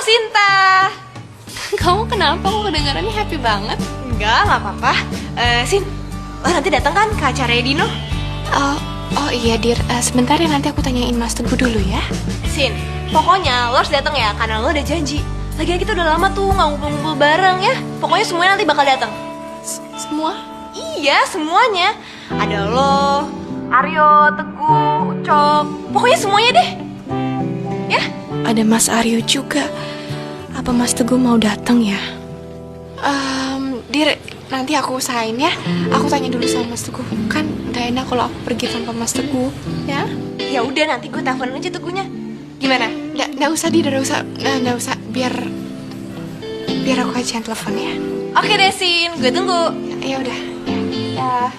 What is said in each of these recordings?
Sinta. Kamu kenapa? Kok kedengarannya happy banget? Enggak apa-apa. Sin, lo nanti datang kan ke acara Dino? Oh iya, Dir. Sebentar ya, nanti aku tanyain Mas Teguh dulu ya. Sin, pokoknya lo harus datang ya, karena lo udah janji. Lagian kita udah lama tuh nggak ngumpul-ngumpul bareng ya. Pokoknya semuanya nanti bakal datang. Semua? Iya, semuanya. Ada lo, Aryo, Teguh, Ucok. Pokoknya semuanya deh. Ya? Ada Mas Aryo juga. Apa Mas Teguh mau datang ya? Dir, nanti aku usahain ya. Aku tanya dulu sama Mas Teguh. Kan gak enak kalau aku pergi tanpa Mas Teguh, ya? Ya udah, nanti gue telepon aja Teguhnya. Gimana? Nggak usah, Dir. Nggak usah. Biar aku aja yang telepon ya. Oke deh, Sin. Gue tunggu. Ya udah. Ya.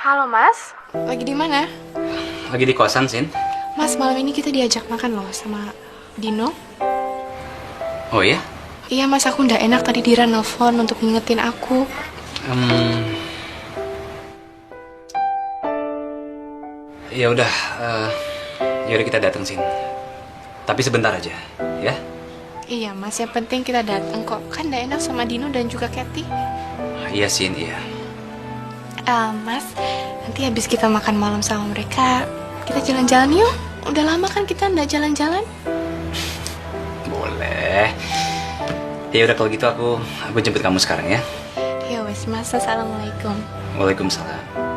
Halo, Mas. Lagi di mana? Lagi di kosan, Sin. Mas, malam ini kita diajak makan loh sama Dino. Oh iya? Iya, Mas. Aku nggak enak tadi Dira nelfon untuk ngingetin aku. Ya udah, yaudah kita datang, Sin. Tapi sebentar aja, ya? Iya, Mas. Yang penting kita datang kok. Kan nggak enak sama Dino dan juga Kathy. Iya, Sin, iya. Mas, nanti habis kita makan malam sama mereka, kita jalan-jalan yuk. Udah lama kan kita nggak jalan-jalan. Boleh. Ya udah kalau gitu aku jemput kamu sekarang ya. Ya wes, Mas. Assalamualaikum. Waalaikumsalam.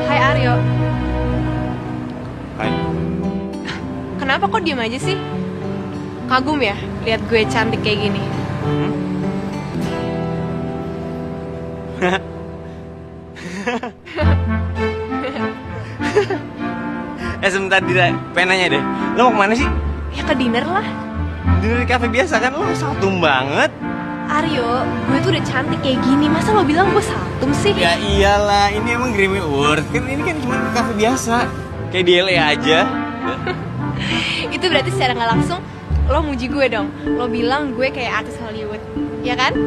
Hai Aryo. Hai. Kenapa kok diem aja sih? Kagum ya lihat gue cantik kayak gini? Sebentar Dira, pengen nanya deh. Lo mau kemana sih? Ya ke dinner lah. Dinner di cafe biasa kan? Lo saltum banget. Aryo, gue tuh udah cantik kayak gini. Masa lo bilang gue saltum sih? Ya iyalah, ini emang Grammy Award. Kan ini kan cuma cafe biasa. Kayak di LA aja. Itu berarti secara nggak langsung lo muji gue dong. Lo bilang gue kayak artis Hollywood, ya kan?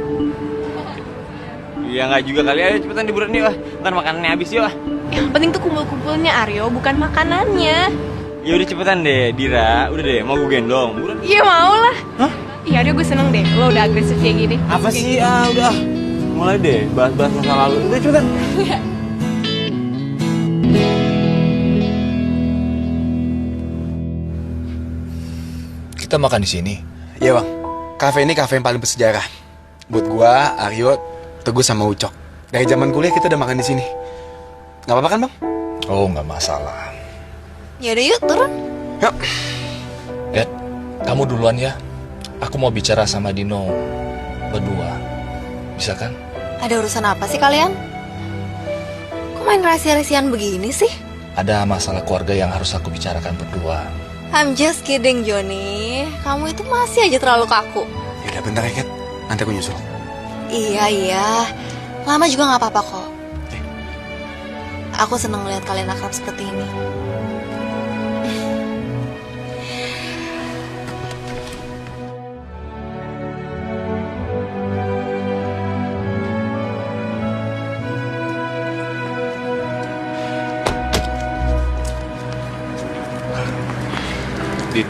Ya nggak juga kali. Ayo cepetan liburan yuk. Ntar makanannya habis yuk. Yang penting tuh kumpul-kumpulnya Aryo, bukan makanannya. Ya udah cepetan deh Dira. Udah deh, mau gue gendong. Buruan. Iya mau lah. Hah? Iya Aryo, gue seneng deh lo udah agresif kayak gini. Apa sih? Udah. Mulai deh bahas-bahas masa lalu. Udah cepetan. Kita makan di sini. Iya bang, kafe ini kafe yang paling bersejarah. Buat gua, Aryo, Teguh sama Ucok. Dari zaman kuliah kita udah makan di sini. Gak apa-apa kan bang? Oh, nggak masalah. Yaudah yuk turun. Yuk. Ed, kamu duluan ya. Aku mau bicara sama Dino berdua. Bisa kan? Ada urusan apa sih kalian? Kok main rahasia-rahasiaan begini sih? Ada masalah keluarga yang harus aku bicarakan berdua. I'm just kidding, Joni. Kamu itu masih aja terlalu kaku. Ya udah bentar ya Kat, nanti aku nyusul. Iya. Lama juga gak apa-apa kok. Aku seneng lihat kalian akrab seperti ini. Dit,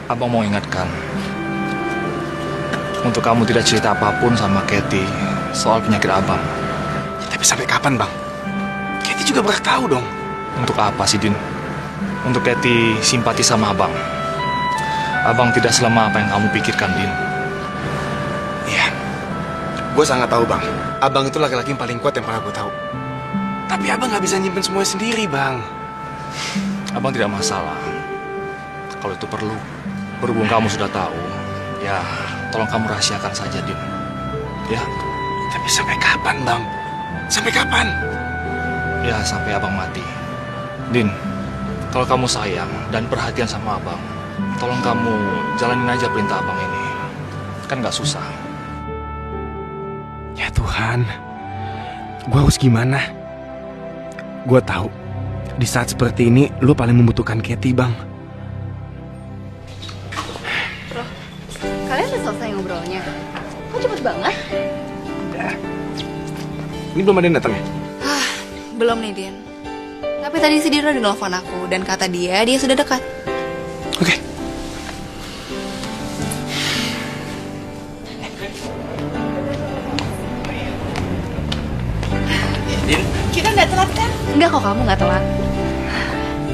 abang mau ingatkan. Untuk kamu tidak cerita apapun sama Kathy soal penyakit abang. Ya, tapi sampai kapan bang? Kathy juga berhak tahu dong. Untuk apa sih, Din? Untuk Kathy simpati sama abang. Abang tidak selemah apa yang kamu pikirkan, Din. Iya, gue sangat tahu bang. Abang itu laki-laki yang paling kuat yang pernah gue tahu. Tapi abang nggak bisa nyimpen semuanya sendiri bang. Abang tidak masalah. Kalau itu perlu. Berhubung kamu sudah tahu, ya tolong kamu rahasiakan saja, Din. Ya? Tapi sampai kapan, Bang? Sampai kapan? Ya, sampai abang mati. Din, kalau kamu sayang dan perhatian sama abang, tolong kamu jalanin aja perintah abang ini. Kan gak susah. Ya Tuhan, gue harus gimana? Gue tahu, di saat seperti ini, lo paling membutuhkan Katy, Bang. Kalian udah selesai ngobrolnya? Kok cepet banget? Ini belum ada yang datang ya? Belum nih, Din. Tapi tadi si Dira udah nelfon aku dan kata dia sudah dekat. Oke. Kita nggak telat kan? Enggak kok, kamu nggak telat.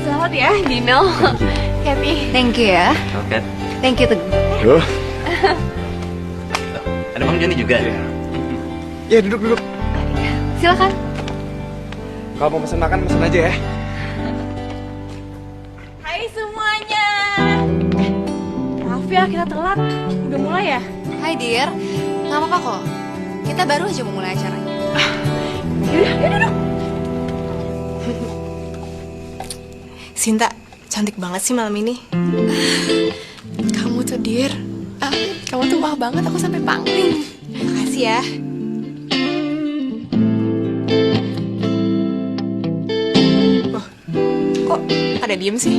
Selamat ya, Dino. Kathy. Thank you ya. Oke. Thank you, Teguh. Duh. Ada Bang Joni juga. Ya duduk. Silakan. Kalau mau pesen makan, pesen aja ya. Hai semuanya. Maaf ya kita telat. Udah mulai ya? Hai, Dir. Nggak apa-apa kok. Kita baru aja mau mulai acaranya. Yaudah. Sinta, cantik banget sih malam ini. Kamu tuh, Dir. Kamu tuh wah banget, aku sampai pangling. Makasih ya. Loh, kok pada diem sih?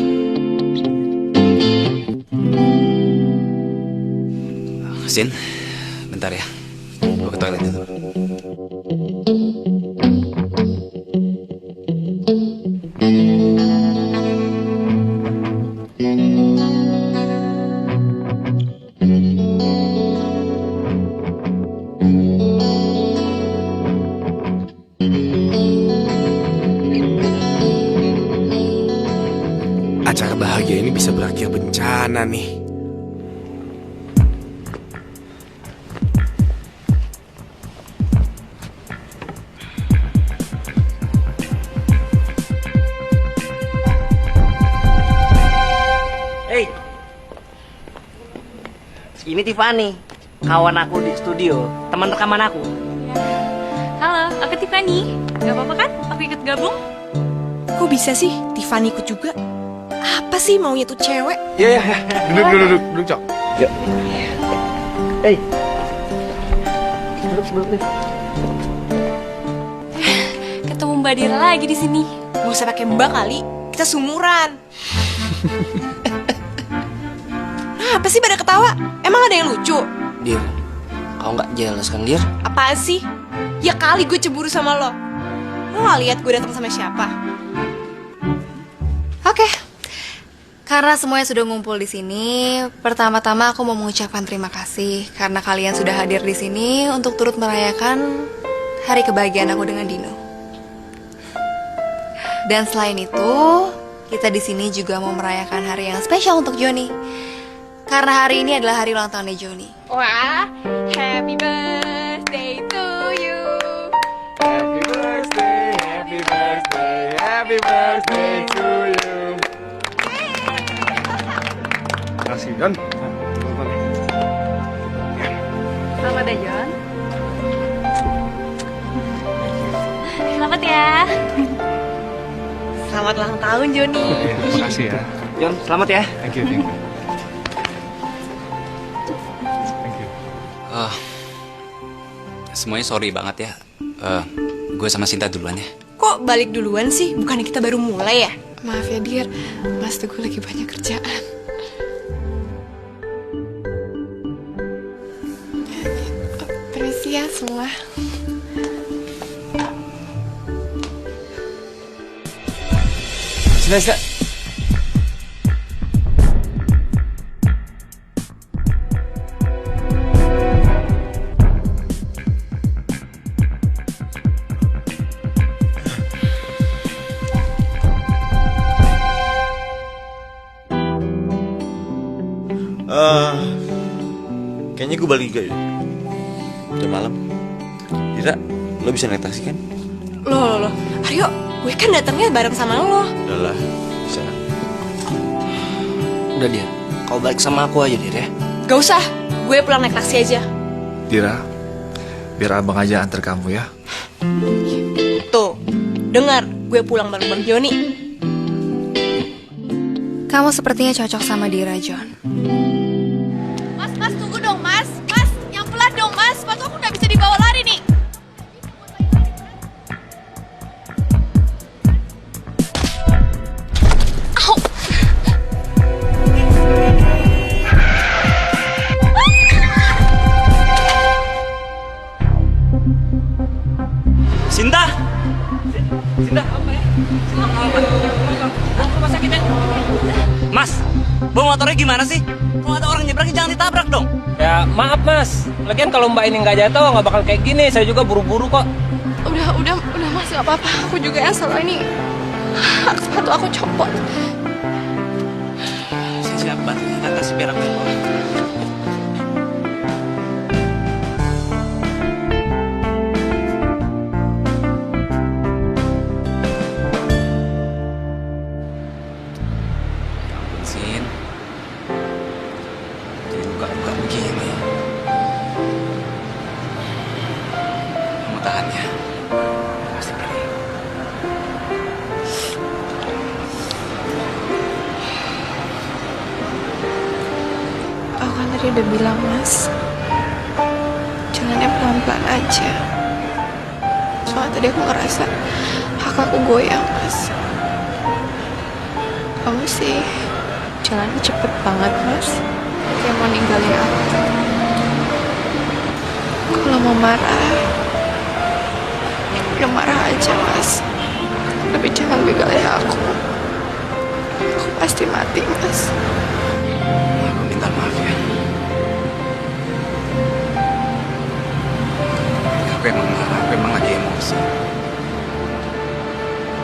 Sin, bentar ya. Gue ke toilet dulu. Acara bahagia ini bisa berakhir bencana nih. Hey, ini Tiffany, kawan aku di studio, teman rekaman aku. Halo, aku Tiffany. Gak apa-apa kan? Aku ikut gabung. Kok bisa sih Tiffany ikut juga? Apa sih maunya tuh cewek? Ya. Duduk, Cok. Yuk. Hey, duduk nih. Ketemu Mbak Dira lagi di sini. Gak usah pakai Mbak kali, kita sumuran. Apa sih pada ketawa? Emang ada yang lucu? Dir, kau nggak jealous kan, Dir? Apaan sih? Ya kali gue cemburu sama lo. Lo gak lihat gue datang sama siapa? Oke. Karena semuanya sudah ngumpul di sini, pertama-tama aku mau mengucapkan terima kasih karena kalian sudah hadir di sini untuk turut merayakan hari kebahagiaan aku dengan Dino. Dan selain itu, kita di sini juga mau merayakan hari yang spesial untuk Joni. Karena hari ini adalah hari ulang tahunnya Joni. Wah, happy birthday to you. Happy birthday to you. Makasih, Don. Selamat ya, Jon. Selamat ya. Selamat ulang tahun, Joni. Makasih ya. Jon, selamat ya. Thank you. Semuanya sorry banget ya. Gue sama Sinta duluan ya. Kok balik duluan sih? Bukannya kita baru mulai ya? Maaf ya, Dir. Mas Teguh lagi banyak kerjaan. Permisi ya semua. Sinta. Kayaknya gue balik juga ya. Udah malam. Dira, lo bisa naik taksi kan? Loh. Aryo, gue kan datangnya bareng sama lo. Udah lah, bisa. Udah, Dir. Kau balik sama aku aja, Dir ya. Gak usah, gue pulang naik taksi aja. Dira, biar abang aja antar kamu ya. Tuh, dengar, gue pulang bareng Bang Joni. Kamu sepertinya cocok sama Dira, John. Mas, tunggu dong, Mas. Mas, yang pelan dong, Mas. Sepatu aku udah bisa dibawa lari nih. Au. Sinta! Sinta, apa ya? Rumah sakit ya? Mas, bawa motornya gimana sih? Kalau ada orang nyebrang jangan ditabrak dong. Ya maaf mas, lagian kalau mbak ini nggak jatuh nggak bakal kayak gini. Saya juga buru-buru kok. Udah Mas, gak apa-apa. Aku juga yang salah ini. Hak sepatu aku copot. Saya siap bantu Sinta, kasih biar aku yang bawa. Sin, jadi luka-luka begini. Kamu tahan ya, pasti perih. Aku kan tadi udah bilang, Mas. Jalannya pelan-pelan aja. Soalnya tadi aku ngerasa hak aku goyang, Mas. Kamu sih jalannya cepet banget, Mas. Kayak mau ninggalin aku. Kalau mau marah, ya marah aja, Mas. Tapi jangan begalin aku. Aku pasti mati, Mas. Aku minta maaf ya. Aku emang marah, aku emang lagi emosi.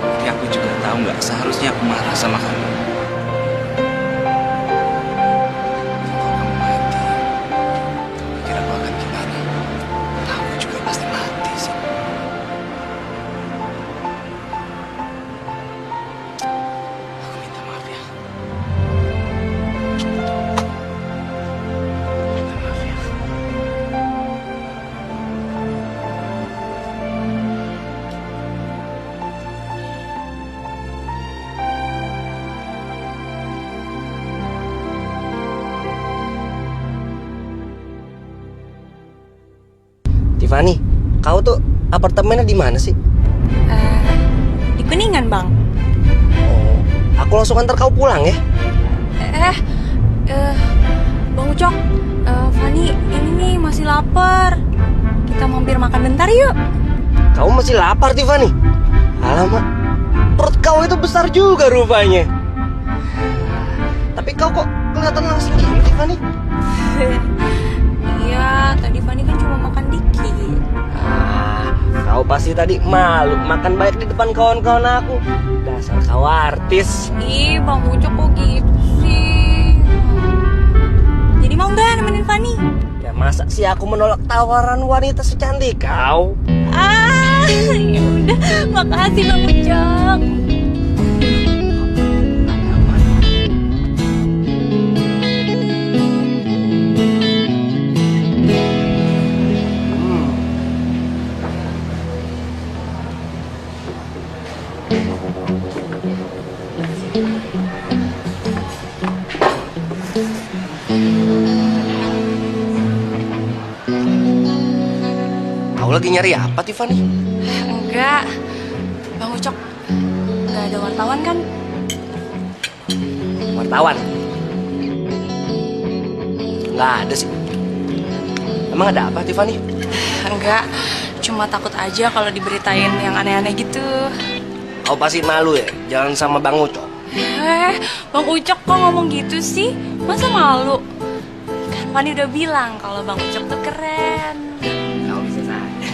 Tapi aku juga tahu nggak seharusnya aku marah sama kamu. Kalau kamu mati, pikir aku akan gimana? Aku juga pasti mati sih. Aku minta maaf ya. Minta maaf ya. Tiffany, kau tuh apartemennya di mana sih? Di Kuningan, Bang. Oh, aku langsung antar kau pulang ya. Bang Ucok, Fani ini nih masih lapar. Kita mampir makan bentar yuk. Kau masih lapar, Tiffany? Alamak, perut kau itu besar juga rupanya. Tapi kau kok kelihatan langsing gini, Tiffany? Iya, tadi Fani kan cuma makan dikit. Kau pasti tadi malu makan banyak di depan kawan-kawan aku. Dasar kau artis. Ih, Bang Ucok kok gitu sih? Jadi mau nggak nemenin Fani? Ya masa sih aku menolak tawaran wanita secantik kau? Ya udah, makasih Bang Ucok. Kau lagi nyari apa, Tiffany? Enggak, Bang Ucok nggak ada wartawan kan? Wartawan? Nggak ada sih. Emang ada apa, Tiffany? Enggak, cuma takut aja kalau diberitain yang aneh-aneh gitu. Kau pasti malu ya, jalan sama Bang Ucok. Bang Ucok kok ngomong gitu sih? Masa malu? Kan Fani udah bilang kalau Bang Ucok tuh keren. Kau bisa saja.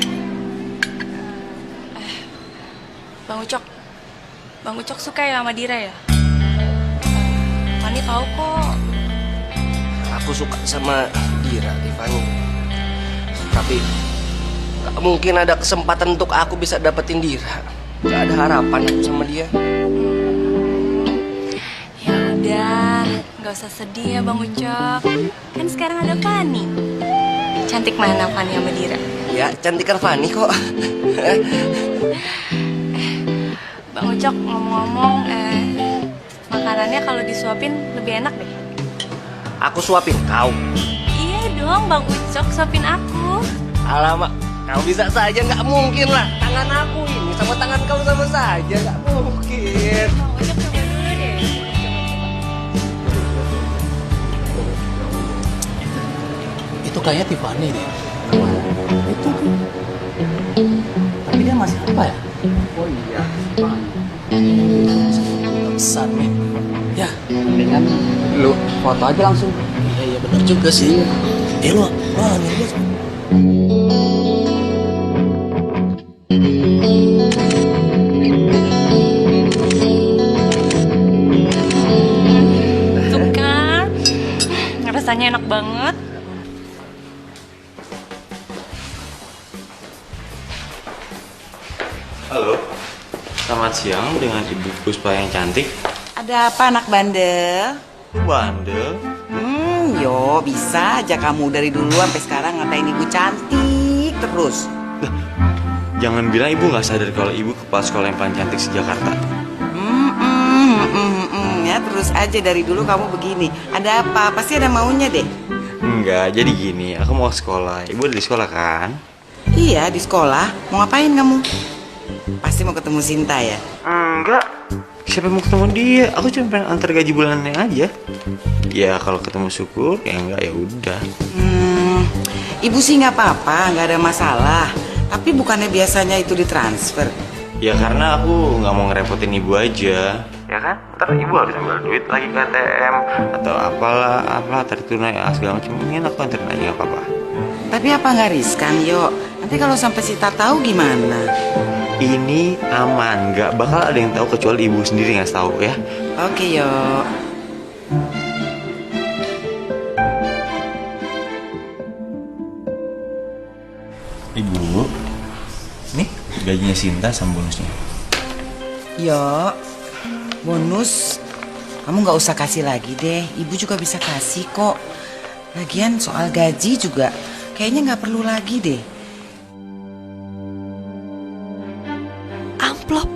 Bang Ucok suka ya sama Dira ya? Fani tahu kok. Aku suka sama Dira, Tiffany. Tapi gak mungkin ada kesempatan untuk aku bisa dapetin Dira. Gak ada harapan aku sama dia. Ya udah, Gak usah sedih ya Bang Ucok. Kan sekarang ada Fani. Cantik mana Fani sama Dira? Ya, cantikan Fani kok. Bang Ucok, ngomong-ngomong, makanannya kalau disuapin lebih enak deh. Aku suapin kau. Iya dong, Bang Ucok, suapin aku. Alamak, kau bisa saja, nggak mungkin lah. Tangan aku ini sama tangan kau sama saja, nggak mungkin. Bang Ucok coba dulu deh. Itu kayaknya Tiffany deh. Itu tuh. Tapi dia masih apa ya? Oh iya, pesan nih. Ya, mendingan lu foto aja langsung. Iya benar juga sih. Lu ambil aja. Tuh kan, rasanya enak banget. Halo, selamat siang dengan Ibu Puspa yang cantik. Ada apa anak bandel? Bandel. Yo bisa aja kamu dari dulu sampai sekarang ngatain ibu cantik terus. Jangan bilang Ibu nggak sadar kalau Ibu kepala sekolah yang paling cantik se-Jakarta. Ya terus aja dari dulu kamu begini. Ada apa? Pasti ada maunya deh. Enggak, jadi gini, aku mau ke sekolah. Ibu ada di sekolah kan? Iya di sekolah. Mau ngapain kamu? Pasti mau ketemu Sinta ya? Enggak. Siapa yang mau ketemu dia? Aku cuma pengen antar gaji bulanannya aja. Ya kalau ketemu syukur, ya enggak ya udah. Ibu sih nggak apa-apa, nggak ada masalah. Tapi bukannya biasanya itu ditransfer? Ya karena aku nggak mau ngerepotin Ibu aja. Ya kan? Ntar Ibu harus ambil duit lagi ke ATM atau apalah tarik tunai segala macam. Ini aku anterin aja nggak apa-apa. Tapi apa nggak riskan, Yo? Nanti kalau sampai Sinta tahu gimana? Ini aman, nggak bakal ada yang tahu kecuali Ibu sendiri nggak tahu ya. Oke, Yo. Ibu, nih gajinya Sinta sama bonusnya. Yo, bonus kamu nggak usah kasih lagi deh. Ibu juga bisa kasih kok. Lagian soal gaji juga kayaknya nggak perlu lagi deh. Amplop.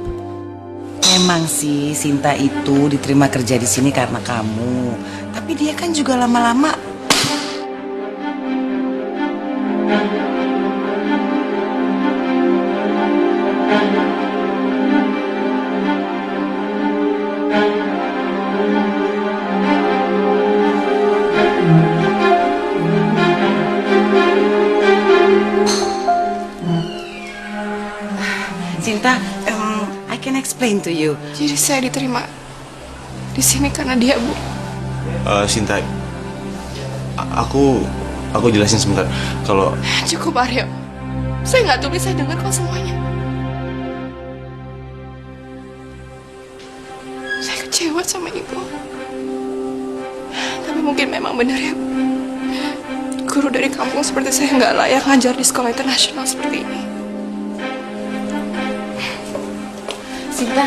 Emang sih Sinta itu diterima kerja di sini karena kamu. Tapi dia kan juga lama-lama Sinta, I can explain to you. Jadi saya diterima di sini karena dia, Bu. Sinta, aku jelasin sebentar. Kalau Cukup, Aryo. Saya nggak tulis, saya dengar kok semuanya. Saya kecewa sama ibu. Tapi mungkin memang benar ya. Guru dari kampung seperti saya nggak layak ngajar di sekolah internasional seperti ini. Sinta,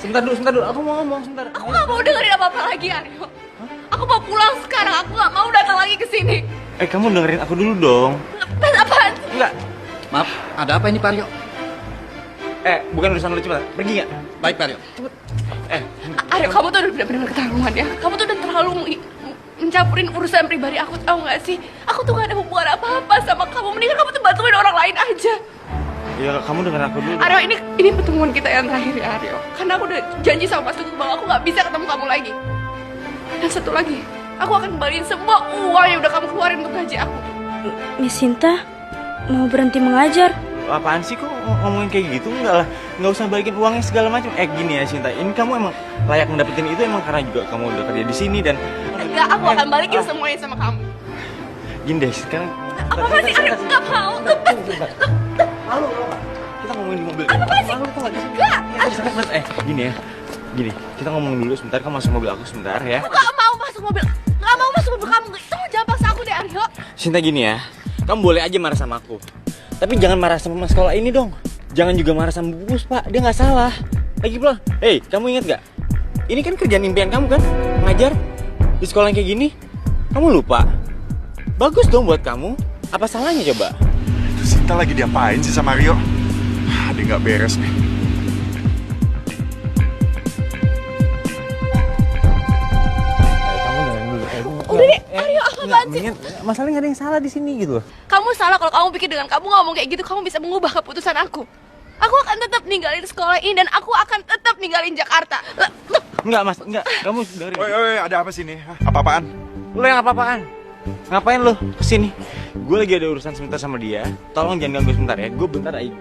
Sebentar dulu, aku mau ngomong sebentar. Aku gak mau dengerin apa-apa lagi, Aryo. Aku mau pulang sekarang, aku gak mau datang lagi ke sini. kamu dengerin aku dulu dong. Ngetes apaan? Enggak. Maaf, ada apa ini Pak Aryo? Bukan urusan lu, cepat. Pergi nggak? Baik Pak Aryo. Aryo, kamu tuh udah benar-benar keterlaluan ya. Kamu tuh udah terlalu mencampurin urusan pribadi aku, tahu gak sih? Aku tuh gak ada hubungan apa-apa sama kamu. Mendingan kamu tuh bantuin orang lain aja. Ya kamu dengerin aku dulu. Aryo, ini pertemuan kita yang terakhir ya, Aryo. Karena aku udah janji sama Mas Tutut bahwa aku gak bisa ketemu kamu lagi. Dan satu lagi, aku akan kembaliin semua uang yang udah kamu keluarin untuk gaji aku. Miss Sinta mau berhenti mengajar. Apaan sih kok ngomongin kayak gitu? Enggak lah, nggak usah balikin uangnya segala macam. Gini ya Sinta, ini kamu emang layak mendapetin itu emang karena juga kamu udah kerja di sini dan Enggak, aku akan balikin semuanya sama kamu. Gini deh, sekarang Apa sih, Aryo? Gak mau, lepas. Malu, kita ngomongin di mobil. Apa sih? Enggak. Gini ya, gini. Kita ngomongin dulu sebentar, kamu masuk mobil aku sebentar ya. Aku gak mau masuk masuk mobil. Nggak mau masuk mobil kamu. Tolong jangan paksa aku deh, Aryo. Sinta gini ya, kamu boleh aja marah sama aku. Tapi jangan marah sama sekolah ini dong. Jangan juga marah sama Bu Puspa, dia nggak salah. Lagi pula, kamu ingat gak? Ini kan kerjaan impian kamu kan? Ngajar di sekolah yang kayak gini. Kamu lupa? Bagus dong buat kamu. Apa salahnya coba? Itu Sinta lagi diapain sih sama Rio? Dia nggak beres nih. Udah deh, Aryo, apaan sih? Masalahnya nggak ada yang salah di sini gitu. Kamu salah kalau kamu pikir dengan kamu ngomong kayak gitu kamu bisa mengubah keputusan aku. Aku akan tetap ninggalin sekolah ini dan aku akan tetap ninggalin Jakarta. Enggak mas, enggak. Kamu dari. Oi, ada apa sih nih? Apa-apaan? Lo yang apa-apaan? Ngapain lo kesini? Gue lagi ada urusan sebentar sama dia. Tolong jangan ganggu sebentar ya. Gue bentar aja.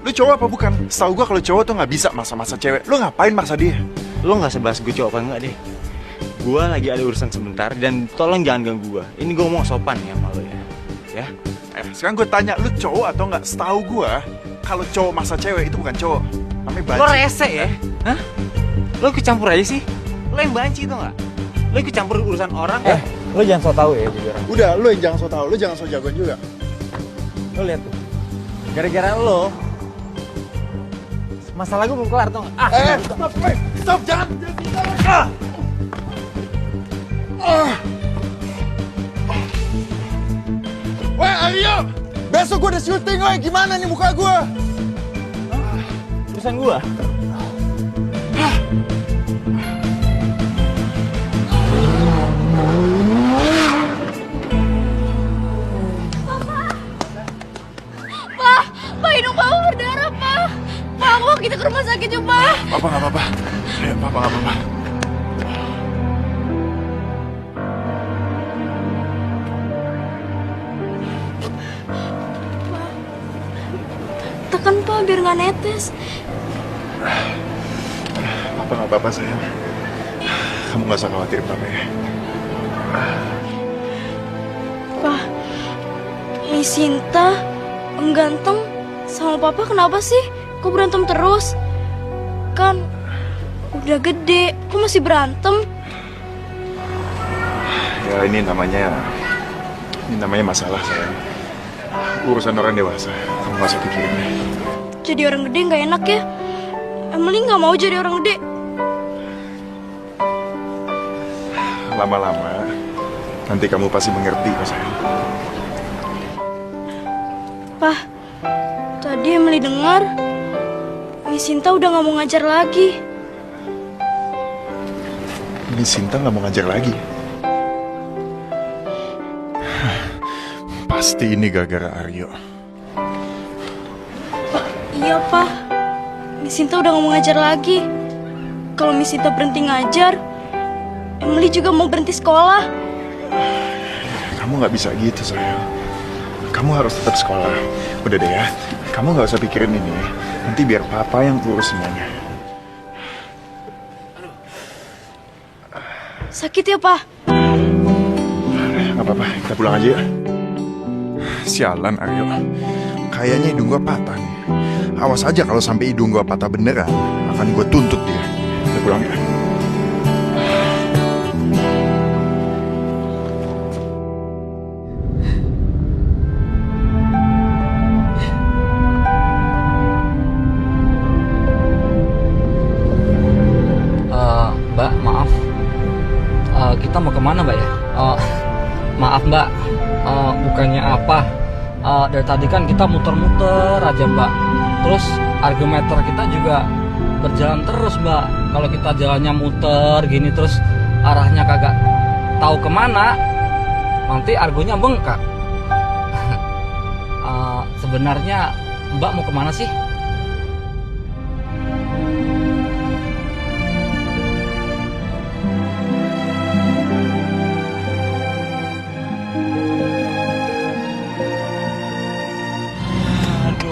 Lu cowok apa bukan? Setahu gue kalau cowok tuh nggak bisa maksa-maksa cewek. Lu ngapain maksa dia? Lo nggak sebahas gue cowok apa enggak deh. Gue lagi ada urusan sebentar dan tolong jangan ganggu gue. Ini gue ngomong sopan ya sama lo ya. Ya. Sekarang gue tanya, lu cowok atau nggak? Setahu gue, kalau cowok maksa cewek itu bukan cowok. Namanya banci. Lo rese ya? Hah? Lo ikut campur aja sih? Lo yang banci tau nggak? Lo ikut campur urusan orang. Lo jangan so tau ya jujur. Udah, lu yang jangan so tau, lu jangan so jagoan juga. Lo lihat tuh. Gara-gara lo masalah gue belum kelar tau nggak? Stop, jangan. Weh, Aryo! Besok gue ada syuting, weh. Gimana nih muka gue? Urusan gue? Pak, hidung Papa berdarah, Pak. Pak, aku mau kita ke rumah sakit coba. Papa nggak apa-apa. Ya, Papa nggak apa-apa. Tekan Pak biar nggak netes. Papa nggak apa-apa, sayang. Kamu nggak usah khawatir, Papa ya. Pak, Miss Sinta, Om Ganteng, sama Papa kenapa sih? Kok berantem terus? Kan udah gede, kok masih berantem? Ya ini namanya masalah, sayang. Urusan orang dewasa. Kamu nggak usah pikirin deh. Jadi orang gede nggak enak ya? Emily nggak mau jadi orang gede. Lama-lama nanti kamu pasti mengerti kok, sayang. Pak, tadi Emily dengar Miss Sinta udah nggak mau ngajar lagi. Miss Sinta nggak mau ngajar lagi. Pasti ini gara-gara Aryo. Iya Pak, Miss Sinta udah nggak mau ngajar lagi. Kalau Miss Sinta berhenti ngajar, Emily juga mau berhenti sekolah. Kamu nggak bisa gitu, sayang. Kamu harus tetap sekolah. Udah deh ya, kamu nggak usah pikirin ini. Nanti biar Papa yang urus semuanya. Sakit ya Pak? Nggak apa-apa, kita pulang aja ya. Sialan, Aryo. Kayaknya hidung gua patah nih. Awas aja kalau sampai hidung gua patah beneran, akan gua tuntut dia. Kita pulang ya. Mbak, maaf. Kita mau kemana, Mbak ya? Maaf, Mbak. Bukannya apa? Dari tadi kan kita muter-muter aja, Mbak. Terus argometer kita juga berjalan terus, Mbak. Kalau kita jalannya muter gini terus arahnya kagak tahu kemana, nanti argonya bengkak. Sebenarnya Mbak mau kemana sih?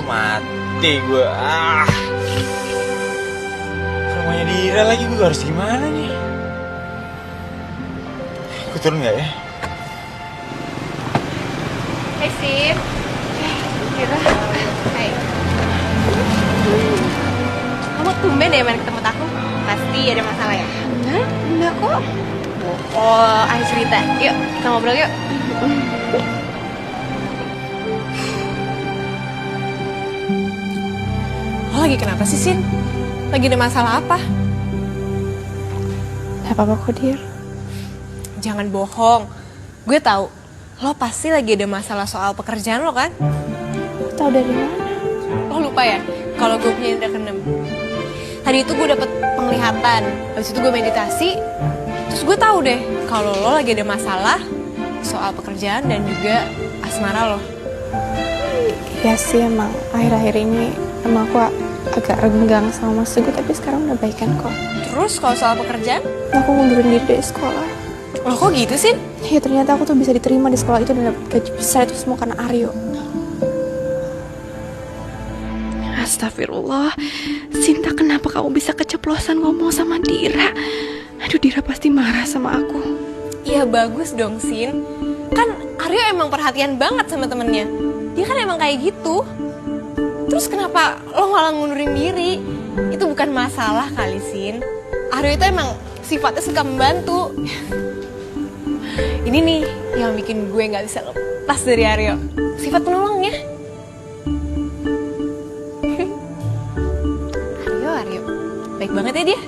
Mati gue. Rumahnya Dira lagi, gue harus gimana nih? Gue turun gak ya? Hai Sip. Dira. Hai. Kamu tumben ya main ketemu aku? Pasti ada masalah ya? Enggak kok. Oh, ayo cerita. Yuk, kita ngobrol yuk. Lo lagi kenapa sih, Sin? Lagi ada masalah apa? Gak apa-apa kok, Dir. Jangan bohong. Gue tahu. Lo pasti lagi ada masalah soal pekerjaan lo kan? Lo tau dari mana? Lo lupa ya? Kalau gue punya indra keenam. Tadi itu gue dapet penglihatan. Habis itu gue meditasi. Terus gue tahu deh kalau lo lagi ada masalah soal pekerjaan dan juga asmara lo. Iya sih, emang akhir-akhir ini emang aku agak renggang sama Mas Teguh, tapi sekarang udah baikan kok. Terus kalau soal pekerjaan? Aku ngundurin diri dari sekolah. Loh kok gitu sih? Ya ternyata aku tuh bisa diterima di sekolah itu dan dapat gaji besar, itu semua karena Aryo. Astagfirullah, Sinta, kenapa kamu bisa keceplosan ngomong sama Dira? Aduh, Dira pasti marah sama aku. Ya bagus dong, Sin. Kan Aryo emang perhatian banget sama temennya. Dia kan emang kayak gitu. Terus kenapa lo malah ngundurin diri? Itu bukan masalah kali, Sin. Aryo itu emang sifatnya suka membantu. Ini nih yang bikin gue gak bisa lepas dari Aryo. Sifat penolongnya. Aryo. Baik banget ya dia.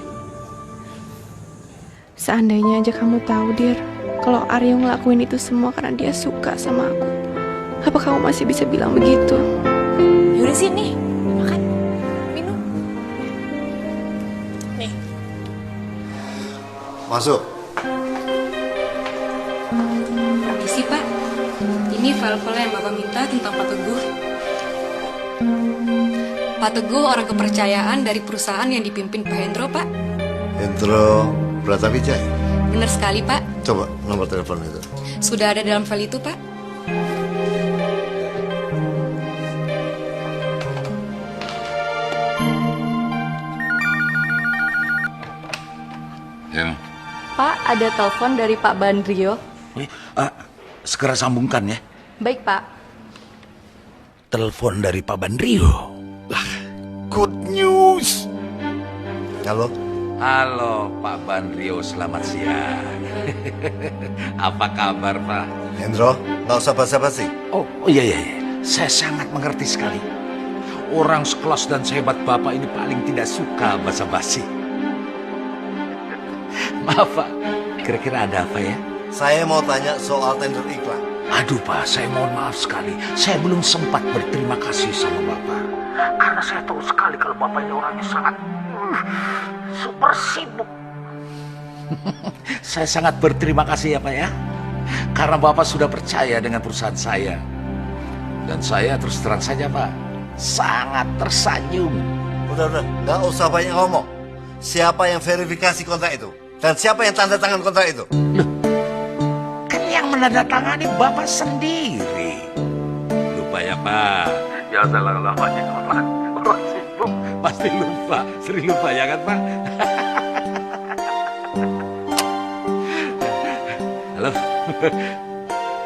Seandainya aja kamu tahu, Dir, kalau Aryo ngelakuin itu semua karena dia suka sama aku, apa kamu masih bisa bilang begitu? Yaudah sini, makan, minum. Nih. Masuk. Permisi Pak, ini file-file yang Bapak minta tentang Pak Teguh. Pak Teguh orang kepercayaan dari perusahaan yang dipimpin Pak Hendro, Pak. Hendro Pratawijaya. Benar sekali, Pak. Coba nomor telepon itu. Sudah ada dalam file itu, Pak. Ya. Pak, ada telepon dari Pak Bandrio. Segera sambungkan ya. Baik, Pak. Telepon dari Pak Bandrio. Good news. Halo. Halo Pak Bandrio, selamat siang. Apa kabar Pak? Hendro, nggak usah basa-basi. Oh iya. Saya sangat mengerti sekali. Orang sekelas dan sehebat Bapak ini paling tidak suka basa-basi. Maaf Pak, kira-kira ada apa ya? Saya mau tanya soal tender iklan. Aduh Pak, saya mohon maaf sekali. Saya belum sempat berterima kasih sama Bapak. Karena saya tahu sekali kalau Bapak ini orangnya sangat super sibuk. Saya sangat berterima kasih ya Pak ya. Karena Bapak sudah percaya dengan perusahaan saya. Dan saya terus terang saja Pak, sangat tersanjung. Udah, nggak usah banyak ngomong. Siapa yang verifikasi kontrak itu? Dan siapa yang tanda tangan kontrak itu? Kan yang menandatangani Bapak sendiri. Lupa ya Pak. Jangan salah namanya orang sibuk pasti lupa. Sering lupa ya kan Pak? Halo.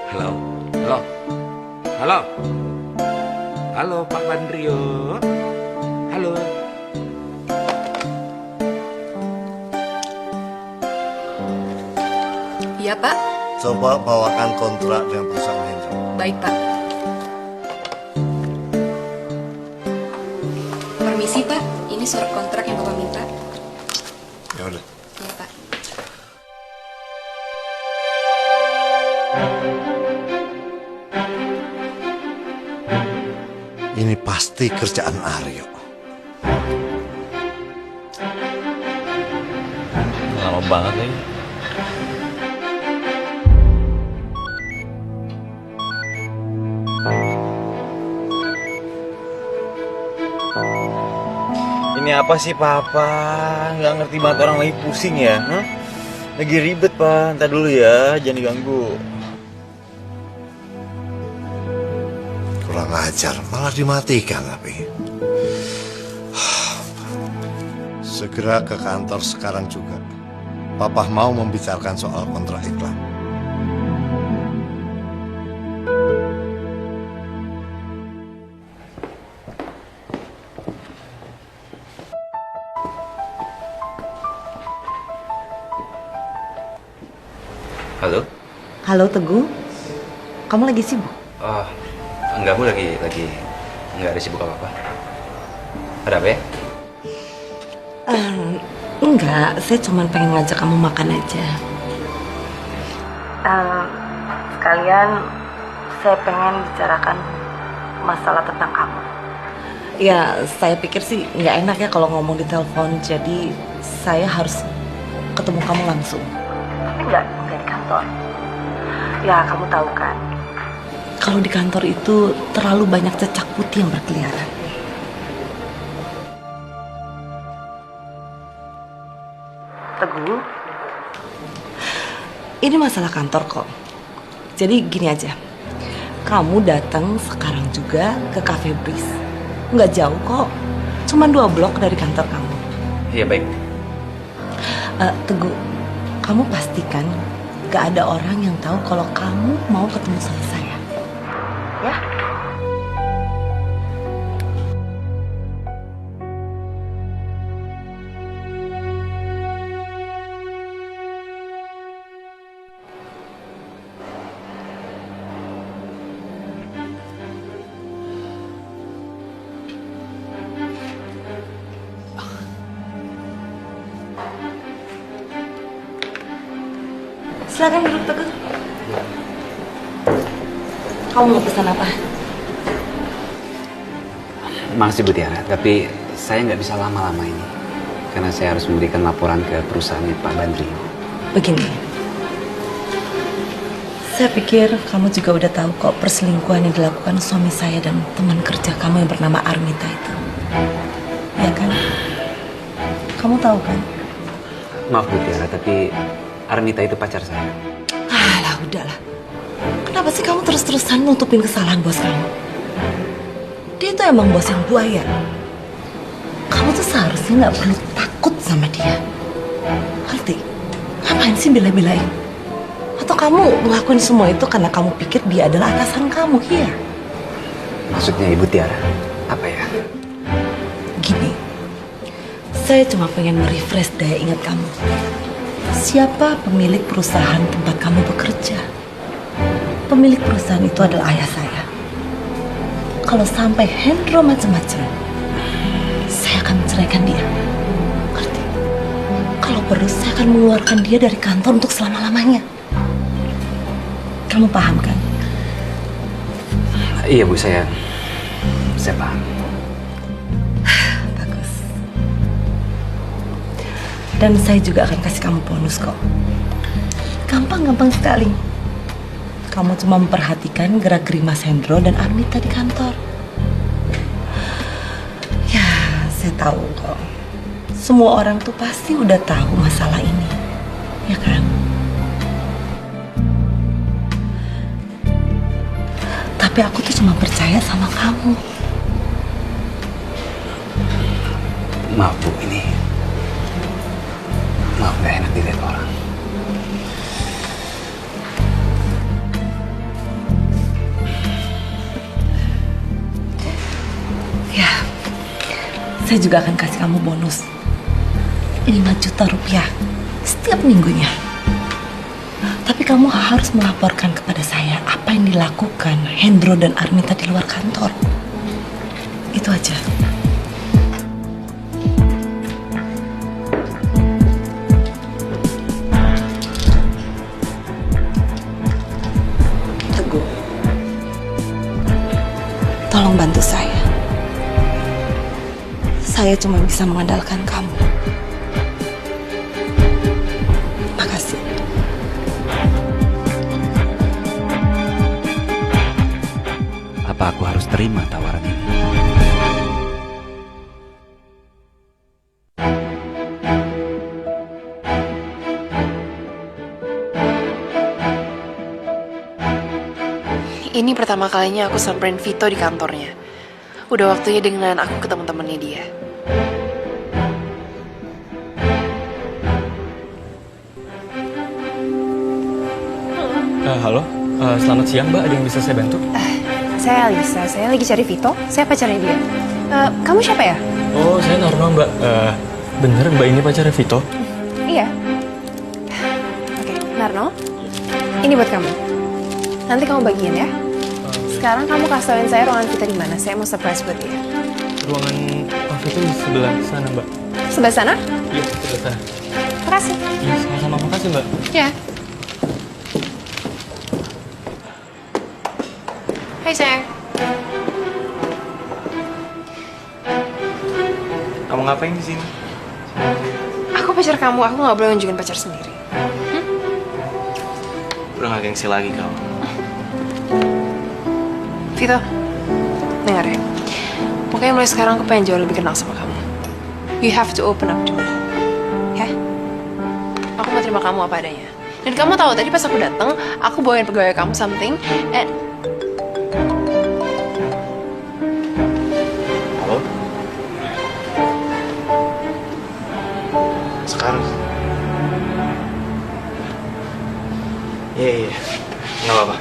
Halo. Halo. Halo. Halo Pak Bandrio. Halo. Iya, Pak. Coba bawakan kontrak dengan perusahaan Hendro. Baik, Pak. Permisi, Pak. Ini surat kontrak yang Bapak minta. Ya udah. Iya, Pak. Ini pasti kerjaan Aryo. Lama banget nih. Ini apa sih Papa? Nggak ngerti banget, orang lagi pusing ya? Huh? Lagi ribet Pak, ntar dulu ya, jangan diganggu. Kurang ajar, malah dimatikan tapi. Segera ke kantor sekarang juga. Papa mau membicarakan soal kontrak iklan. Halo? Halo Teguh, kamu lagi sibuk? Oh, enggak, aku lagi enggak ada sibuk apa-apa. Ada apa ya? Enggak, saya cuma pengen ngajak kamu makan aja. Sekalian saya pengen bicarakan masalah tentang kamu. Ya, saya pikir sih nggak enak ya kalau ngomong di telepon, jadi saya harus ketemu kamu langsung. Tapi nggak di kantor. Ya, kamu tahu kan, kalau di kantor itu terlalu banyak cecak putih yang berkeliaran. Teguh, ini masalah kantor kok. Jadi gini aja, kamu datang sekarang juga ke Cafe Breeze. Nggak jauh kok, cuma 2 blok dari kantor kamu. Iya, baik. Teguh, kamu pastikan gak ada orang yang tahu kalau kamu mau ketemu sama saya. Ya? Silakan duduk Teguh. Kamu mau pesan apa? Makasih Bu Tiara, tapi saya nggak bisa lama-lama ini. Karena saya harus memberikan laporan ke perusahaannya Pak Bandri. Begini, saya pikir kamu juga udah tahu kok perselingkuhan yang dilakukan suami saya dan teman kerja kamu yang bernama Armita itu. Ya kan? Kamu tahu kan? Maaf Bu Tiara, tapi Armita itu pacar saya. Alah, udahlah. Kenapa sih kamu terus-terusan nutupin kesalahan bos kamu? Dia itu emang bos yang buaya. Kamu tuh seharusnya nggak perlu takut sama dia. Ngerti? Ngapain sih bela-belain? Atau kamu ngelakuin semua itu karena kamu pikir dia adalah atasan kamu, iya? Maksudnya Ibu Tiara, apa ya? Gini, saya cuma pengen merefresh daya ingat kamu. Siapa pemilik perusahaan tempat kamu bekerja? Pemilik perusahaan itu adalah ayah saya. Kalau sampai Hendro macam-macam, saya akan menceraikan dia. Ngerti? Kalau perlu, saya akan mengeluarkan dia dari kantor untuk selama-lamanya. Kamu paham kan? Iya Bu, saya paham. Bagus. Dan saya juga akan kasih kamu bonus kok. Gampang-gampang sekali. Kamu cuma memperhatikan gerak-gerik Mas Hendro dan Armita di kantor. Ya, saya tahu kok. Semua orang tuh pasti udah tahu masalah ini. Ya kan? Tapi aku tuh cuma percaya sama kamu. Maaf Bu, maaf gak enak dilihat orang. Ya, saya juga akan kasih kamu bonus 5 juta rupiah setiap minggunya. Tapi kamu harus melaporkan kepada saya apa yang dilakukan Hendro dan Armita di luar kantor. Itu aja. Teguh, tolong bantu saya. Saya cuma bisa mengandalkan kamu. Makasih. Apa aku harus terima tawaran ini? Ini pertama kalinya aku samperin Vito di kantornya. Udah waktunya dengan aku ke teman-temannya dia. Halo, selamat siang Mbak, ada yang bisa saya bantu? Saya Alisa, saya lagi cari Vito, saya pacarnya dia. Kamu siapa ya? Oh, saya Narno Mbak. Bener Mbak ini pacarnya Vito? Iya. Oke, Narno. Ini buat kamu. Nanti kamu bagiin ya. Sekarang kamu kasih tauin saya ruangan Vita di mana. Saya mau surprise buat dia. Ruangan Pak Vito di sebelah sana, Mbak. Sebelah sana? Iya, sebelah sana. Makasih. Iya, sama-sama. Makasih, Mbak. Ya. Hai sayang. Kamu ngapain di sini? Aku pacar kamu. Aku nggak boleh nunjukin pacar sendiri. Udah gak gengsi lagi kau. Vito, dengar ya. Pokoknya mulai sekarang aku pengen jauh lebih kenal sama kamu. You have to open up to me. Ya? Aku mau terima kamu apa adanya. Dan kamu tahu tadi pas aku datang, aku bawain pegawai kamu something. And Halo? Sekarang? Iya. Nggak apa-apa.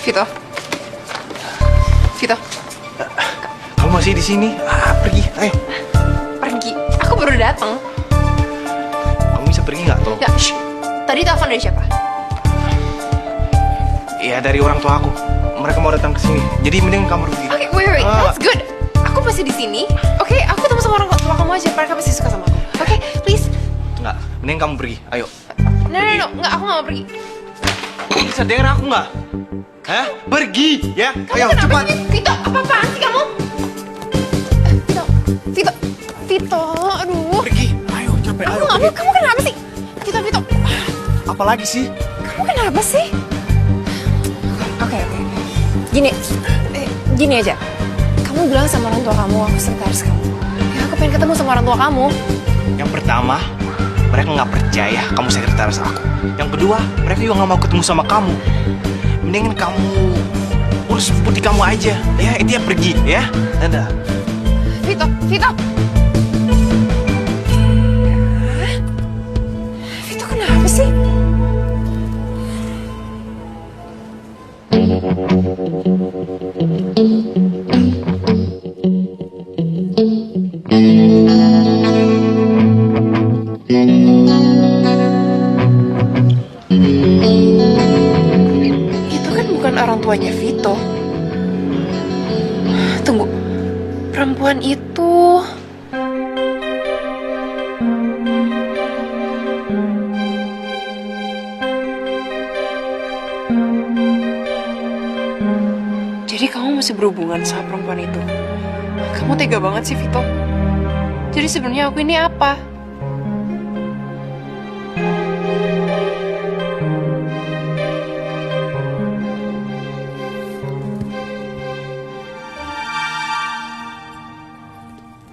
Vito. Vito. Kamu masih di sini? Pergi, ayo. Pergi. Aku baru datang. Kamu bisa pergi nggak, tolong? Ya, shh. Tadi telepon dari siapa? Iya, dari orang tua aku. Mereka mau datang ke sini. Jadi mending kamu pergi. Oke, wait. That's good. Aku masih di sini. Oke, aku ketemu sama orang tua kamu aja. Mereka pasti suka sama aku. Oke, please. Nggak, mending kamu pergi. Ayo. No. Nggak, aku nggak mau pergi. Bisa denger aku nggak? Hah? Pergi, ya? Ayo, cepat. Vito, apa-apaan sih kamu? Vito, aduh. Pergi, ayo, capek. Aku nggak mau, kamu kenapa sih? Vito. Apalagi sih? Kamu kenapa sih? Oke. Gini aja. Kamu bilang sama orang tua kamu, aku sekretaris kamu. Ya, aku pengen ketemu sama orang tua kamu. Yang pertama, mereka nggak percaya kamu sekretaris aku. Yang kedua, mereka juga nggak mau ketemu sama kamu. Mendingan kamu urus putih kamu aja. Ya, itu ya pergi, ya. Dadah. Vito. Vito kenapa sih? Itu kan bukan orang tuanya Vito. Tunggu, perempuan itu... Jadi kamu masih berhubungan sama perempuan itu? Kamu tega banget sih, Vito. Jadi sebenarnya aku ini apa?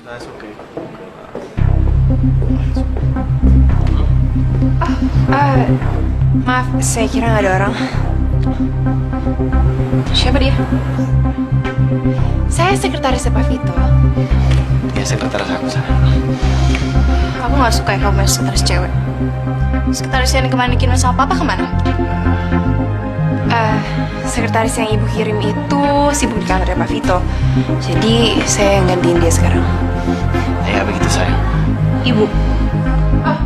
That's okay. Maaf, saya kira nggak ada orang. Siapa dia? Saya sekretarisnya Pak Vito. Ya, sekretaris aku sana. Aku gak suka ya kamu main sekretaris cewek. Sekretaris yang kemanikin sama papa kemana? Sekretaris yang ibu kirim itu sibuk di kantornya Pak Vito. Jadi saya gantiin dia sekarang. Ya, begitu sayang. Ibu.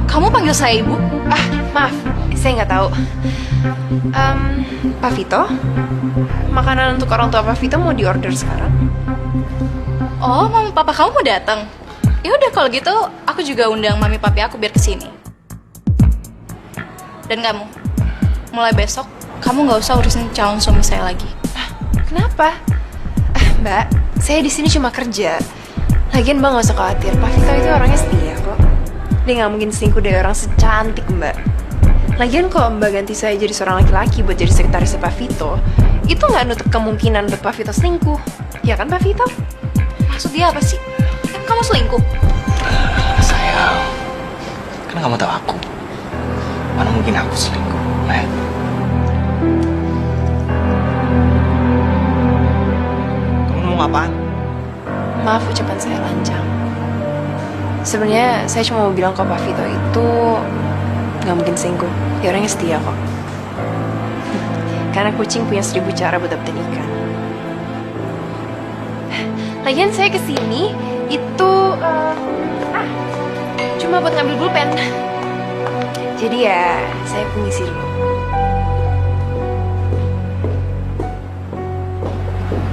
Kamu panggil saya ibu? Maaf, saya nggak tahu. Pak Vito, makanan untuk orang tua Pak Vito mau diorder sekarang. Oh, mama papa kamu mau datang? Ya udah kalau gitu, aku juga undang mami papi aku biar kesini. Dan kamu, mulai besok kamu nggak usah urusin calon suami saya lagi. Kenapa? Mbak, saya di sini cuma kerja. Lagian Mbak nggak usah khawatir, Pak Vito itu orangnya setia kok. Dia nggak mungkin selingkuh dari orang secantik Mbak. Lagian kalau Mbak ganti saya jadi seorang laki-laki buat jadi sekretarisnya Pak Vito, itu nggak nutup kemungkinan buat Pak Vito selingkuh. Ya kan Pak Vito? Maksud dia apa sih? Kamu selingkuh? Sayang, kan kamu tahu aku. Mana mungkin aku selingkuh, Kamu mau apaan? Maaf ucapan saya lancang. Sebenarnya saya cuma mau bilang kalau Pak Vito itu nggak mungkin selingkuh. Dia orangnya setia kok. Karena kucing punya 1000 cara buat dapetin ikan. Lagian saya kesini itu cuma buat ngambil pulpen. Jadi ya, saya permisi dulu.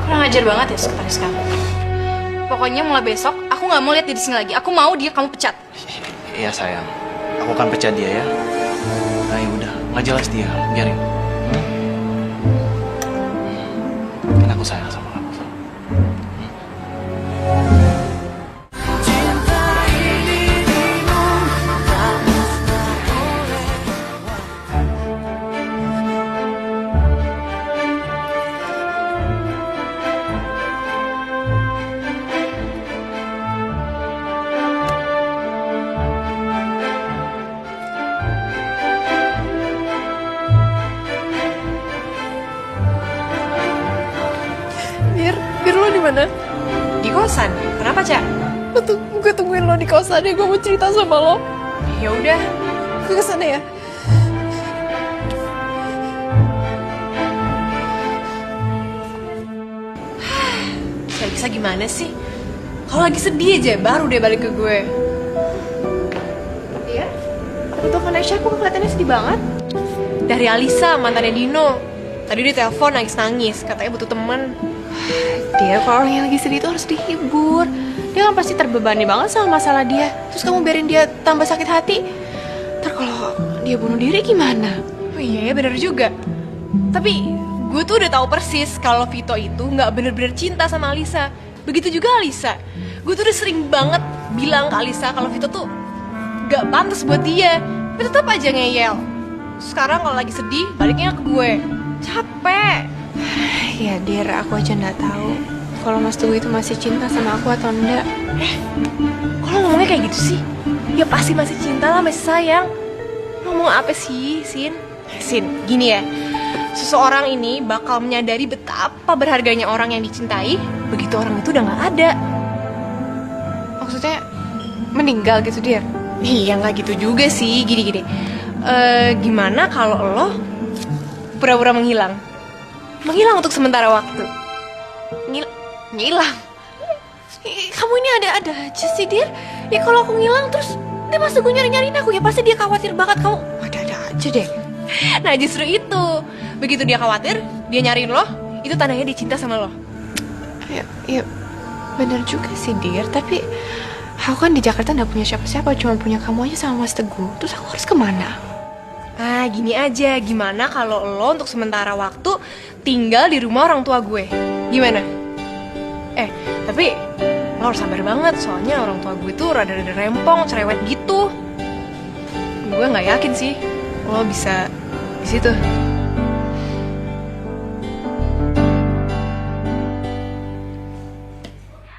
Kurang ajar banget ya sekretaris kamu. Pokoknya mulai besok aku nggak mau lihat dia di sini lagi. Aku mau dia kamu pecat. Iya sayang, aku akan pecat dia ya. Nah ya udah, nggak jelas dia, biarin. Kan aku sayang sama kamu. Bir lo di mana? Di kosan. Kenapa, Cak? Gue tungguin lo di kosan deh, gue mau cerita sama lo. Ya udah, gue kesana ya. Bisa gimana sih? Kalau lagi sedih aja baru dia balik ke gue. Iya? Tapi tuh Vanessa aku kelihatannya sedih banget. Dari Alisa, mantannya Dino. Tadi dia telepon nangis-nangis, katanya butuh temen. dia kalau orang yang lagi sedih itu harus dihibur. Dia kan pasti terbebani banget sama masalah dia. Terus kamu biarin dia tambah sakit hati. Ntar kalau dia bunuh diri gimana? Oh iya ya, bener juga. Tapi gue tuh udah tahu persis kalau Vito itu nggak bener-bener cinta sama Alisa. Begitu juga Alisa. Gue tuh udah sering banget bilang ke Alisa kalau Vito tuh nggak pantas buat dia. Tapi tetap aja ngeyel. Sekarang kalau lagi sedih, baliknya ke gue. Capek. Ya Dir, aku aja nggak tahu kalau Mas Teguh itu masih cinta sama aku atau enggak. Kok lo ngomongnya kayak gitu sih? Ya pasti masih cinta lah, masih sayang. Lo ngomong apa sih, Sin? Sin, gini ya. Seseorang ini bakal menyadari betapa berharganya orang yang dicintai begitu orang itu udah nggak ada. Maksudnya meninggal gitu, Dir? Iya, nggak gitu juga sih. Gini-gini. Gimana kalau lo pura-pura menghilang? Menghilang untuk sementara waktu. Ngilang. Kamu ini ada aja sih, Dir. Ya kalau aku ngilang terus dia pasti gue nyari-nyariin aku, ya pasti dia khawatir banget kamu. Ada aja deh. Nah justru itu, begitu dia khawatir, dia nyariin lo, itu tandanya dia cinta sama lo. Ya bener juga sih, Dir. Tapi aku kan di Jakarta gak punya siapa-siapa, cuma punya kamu aja sama Mas Teguh. Terus aku harus kemana? Ah, gini aja, gimana kalau lo untuk sementara waktu tinggal di rumah orang tua gue? Gimana? Tapi lo harus sabar banget, soalnya orang tua gue tuh rada-rada rempong, cerewet gitu. Gue nggak yakin sih lo bisa di situ.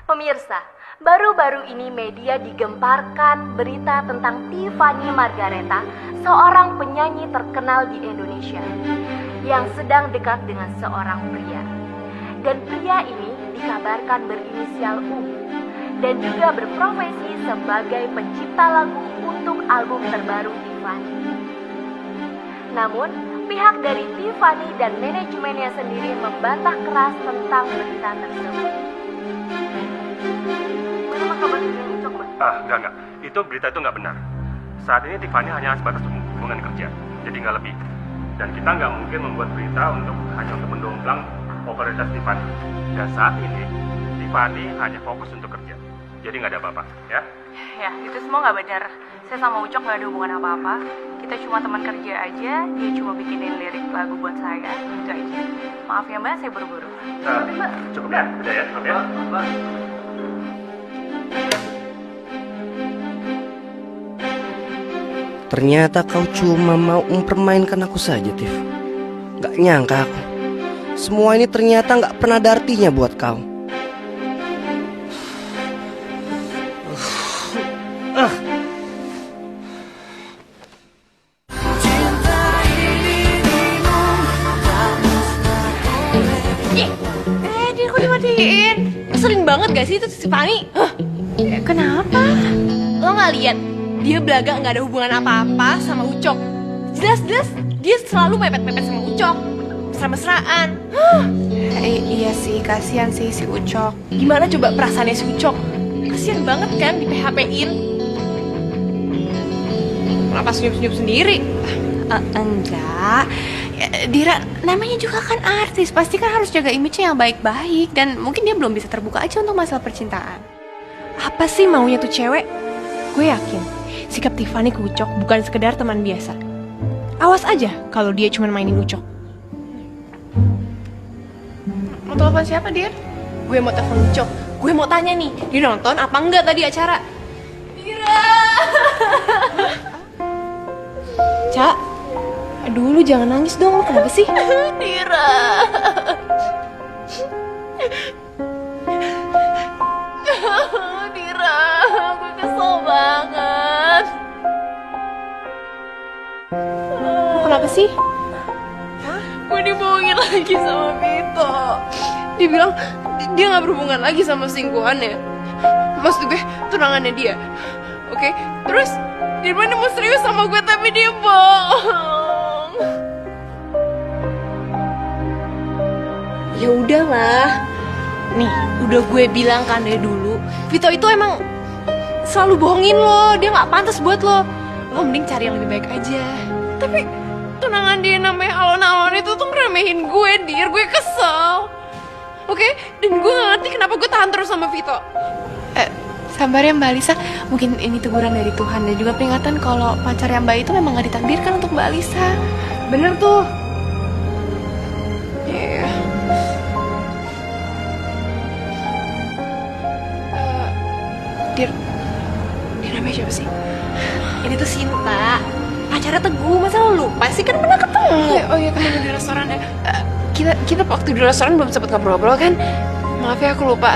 Pemirsa, baru-baru ini media digemparkan berita tentang Tiffany Margareta, seorang penyanyi terkenal di Indonesia yang sedang dekat dengan seorang pria. Dan pria ini dikabarkan berinisial U dan juga berprofesi sebagai pencipta lagu untuk album terbaru Tiffany. Namun, pihak dari Tiffany dan manajemennya sendiri membantah keras tentang berita tersebut. Enggak. Berita itu nggak benar. Saat ini Tiffany hanya sebatas hubungan kerja, jadi nggak lebih. Dan kita nggak mungkin membuat berita hanya untuk mendomplang popularitas Tiffany. Dan saat ini Tiffany hanya fokus untuk kerja, jadi nggak ada apa-apa, ya? Ya, itu semua nggak benar. Saya sama Ucok nggak ada hubungan apa-apa. Kita cuma teman kerja aja. Dia cuma bikinin lirik lagu buat saya, itu aja. Maaf ya Mbak, saya buru-buru. Cukup ya, udah ya, oke? Ternyata kau cuma mau mempermainkan aku saja, Tiff. Gak nyangka aku. Semua ini ternyata gak pernah ada artinya buat kau. Dia kok dimatiin? Ngeselin banget gak sih itu si Tiffany? Kenapa? Lo gak lihat? Dia belaga nggak ada hubungan apa-apa sama Ucok. Jelas-jelas dia selalu mepet-mepet sama Ucok. Mesra-mesraan. Iya sih, kasihan sih si Ucok. Gimana coba perasaannya si Ucok? Kasihan banget kan di PHP-in. Kenapa senyum-senyum sendiri? Enggak. Ya, Dira, namanya juga kan artis, pasti kan harus jaga image-nya yang baik-baik. Dan mungkin dia belum bisa terbuka aja untuk masalah percintaan. Apa sih maunya tuh cewek? Gue yakin sikap Tiffany ke Ucok bukan sekedar teman biasa. Awas aja kalau dia cuma mainin Ucok. Mau telepon siapa, Dir? Gue mau telepon Ucok. Gue mau tanya nih, dia nonton apa enggak tadi acara? Dira! Cak, aduh lu jangan nangis dong, lu kenapa sih? Dira! Dira, gue kesel banget. Lu kenapa sih? Gue dibohongin lagi sama Vito. Dia bilang dia gak berhubungan lagi sama selingkuhannya. Maksud gue, tunangannya dia. Oke, terus Dirman mau serius sama gue tapi dia bohong. Ya udahlah. Nih, udah gue bilang kan dari dulu, Vito itu emang selalu bohongin lo. Dia nggak pantas buat lo. Lo mending cari yang lebih baik aja. Tapi tunangan dia namanya alon-alon itu tuh ngeremehin gue, Dir. Gue kesel. Oke, dan gue gak ngerti kenapa gue tahan terus sama Vito. Sabar ya Mbak Alisa, mungkin ini teguran dari Tuhan dan juga peringatan kalau pacar yang baik itu memang gak ditakdirkan untuk Mbak Alisa. Bener tuh. Iya. Dir namanya siapa sih? Ini tuh Sinta, pacarnya Teguh. Masa lo lupa sih, kan pernah ketemu. Oh iya, kemarin di restoran ya. Kita waktu di restoran belum sempat ngobrol-ngobrol kan? Maaf ya, aku lupa.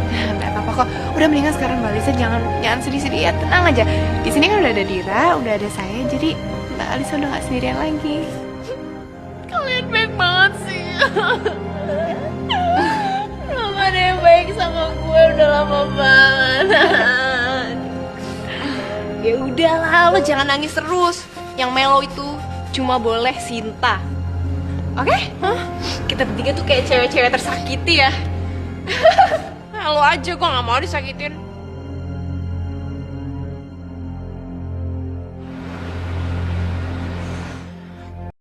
Nggak apa-apa kok. Udah mendingan sekarang Mbak Alisa jangan sedih-sedih ya, tenang aja. Di sini kan udah ada Dira, udah ada saya, jadi Mbak Alisa udah nggak sendirian lagi. Kalian baik banget sih. Belum ada yang baik sama gue udah lama banget. Ya udahlah, lo jangan nangis terus. Yang melo itu cuma boleh Sinta. Oke? Kita bertiga tuh kayak cewek-cewek tersakiti ya. Lo aja, gue gak mau disakitin.